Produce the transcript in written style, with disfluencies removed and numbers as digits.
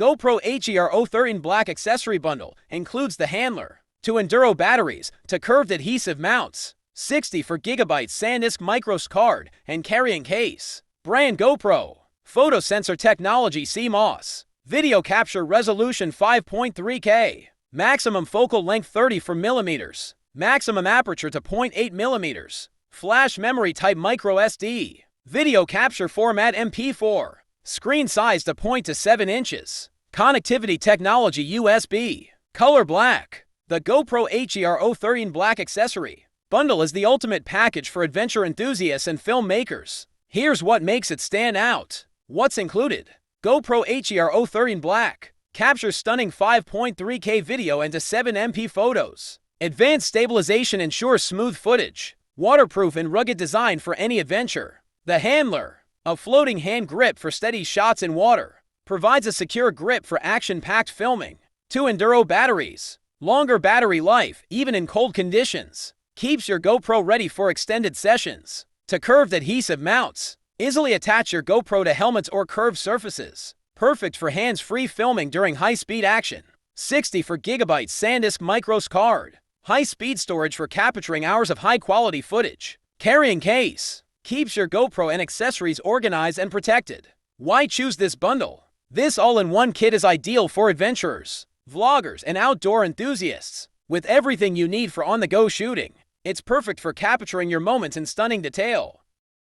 GoPro HERO13 Black accessory bundle includes the handler, to Enduro Batteries, to Curved Adhesive Mounts, 64GB SanDisk MicroSD Card, and carrying case. Brand GoPro. Photo sensor technology CMOS. Video capture resolution 5.3K. Maximum focal length 34mm. Maximum aperture to 0.8mm. Flash memory type microSD. Video capture format MP4. Screen size to 0.7 inches. Connectivity technology USB. Color black. The GoPro HERO13 Black accessory bundle is the ultimate package for adventure enthusiasts and filmmakers. Here's what makes it stand out. What's included? GoPro HERO13 Black captures stunning 5.3K video and to 7MP photos. Advanced stabilization ensures smooth footage. Waterproof and rugged design for any adventure. The handler, a floating hand grip for steady shots in water, provides a secure grip for action-packed filming. 2 Enduro Batteries. Longer battery life, even in cold conditions, keeps your GoPro ready for extended sessions. To Curved Adhesive Mounts. Easily attach your GoPro to helmets or curved surfaces. Perfect for hands-free filming during high-speed action. 64GB SanDisk MicroSD Card. High-speed storage for capturing hours of high-quality footage. Carrying case. Keeps your GoPro and accessories organized and protected. Why choose this bundle? This all-in-one kit is ideal for adventurers, vloggers, and outdoor enthusiasts. With everything you need for on-the-go shooting, it's perfect for capturing your moments in stunning detail.